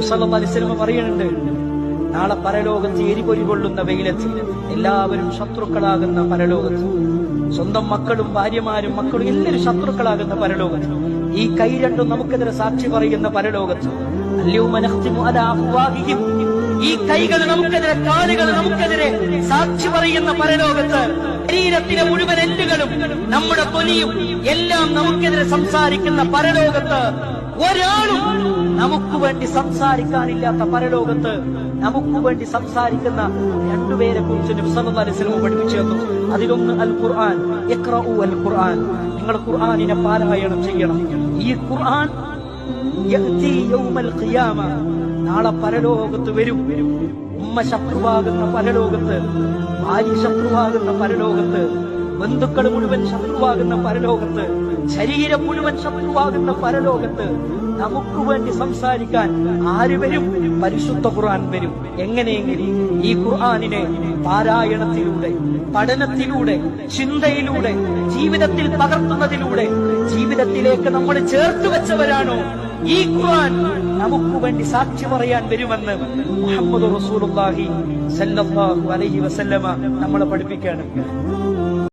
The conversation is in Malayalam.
സല്ലല്ലാഹു അലൈഹി വസല്ലം പറയുന്നുണ്ട്, നാളെ പരലോകത്ത് എരിപൊരി കൊള്ളുന്ന വെയിലത്ത് എല്ലാവരും ശത്രുക്കളാകുന്ന പരലോകത്ത്, സ്വന്തം മക്കളും ഭാര്യമാരും മക്കളും എല്ലാവരും ശത്രുക്കളാകുന്ന പരലോകത്ത്, ഈ കൈ രണ്ടും നമുക്കെതിരെ സാക്ഷി പറയുന്ന പരലോകത്ത്, അൽയൗമ നഖ്തിമു അലാ അഫ്വാഹിഹിം, ഈ കൈകൾ നമുക്കെതിരെ, കാലുകൾ നമുക്കെതിരെ സാക്ഷി പറയുന്ന പരലോകത്ത്, ശരീരത്തിലെ മുഴുവൻ എല്ലുകളും നമ്മുടെ തൊലിയും എല്ലാം നമുക്കെതിരെ സംസാരിക്കുന്ന പരലോകത്ത്, ഒരാളും നമുക്ക് വേണ്ടി സംസാരിക്കാനില്ലാത്ത പരലോകത്ത് നമുക്ക് വേണ്ടി സംസാരിക്കുന്ന രണ്ടുപേരെ കുറിച്ച് നബി സല്ലല്ലാഹു അലൈഹി വസല്ലം പഠിപ്പിച്ചു തന്നു. അതിലൊന്ന് അൽ ഖുർആൻ. ഇഖ്റഉ അൽ ഖുർആൻ, നിങ്ങൾ ഖുർആനിനെ പാരായണം ചെയ്യണം. ഈ ഖുർആൻ യഅതി യൗമൽ ഖിയാമ, നാളെ പരലോകത്ത് വരും. ഉമ്മ ശത്രുവാകുന്ന പരലോകത്ത്, ഭാര്യ ശത്രുവാകുന്ന പരലോകത്ത്, ബന്ധുക്കൾ മുഴുവൻ ശത്രുവാകുന്ന പരലോകത്ത്, ശരീരം മുഴുവൻ ശത്രുവാകുന്ന പരലോകത്ത് നമുക്ക് വേണ്ടി സംസാരിക്കാൻ ആര് വരും? പരിശുദ്ധ ഖുർആൻ വരും. എങ്ങനെയെങ്കിലും ഈ ഖുർആനിനെ പാരായണത്തിലൂടെ, പഠനത്തിലൂടെ, ചിന്തയിലൂടെ, ജീവിതത്തിൽ പകർത്തുന്നതിലൂടെ ജീവിതത്തിലേക്ക് നമ്മൾ ചേർത്ത് വെച്ചവരാണോ ഈ ഖുർആൻ നമുക്ക് വേണ്ടി സാക്ഷി പറയാൻ വരുമെന്ന് മുഹമ്മദ് റസൂലുള്ളാഹി സ്വല്ലല്ലാഹു അലൈഹി വസല്ലമ നമ്മളെ പഠിപ്പിക്കുകയാണ്.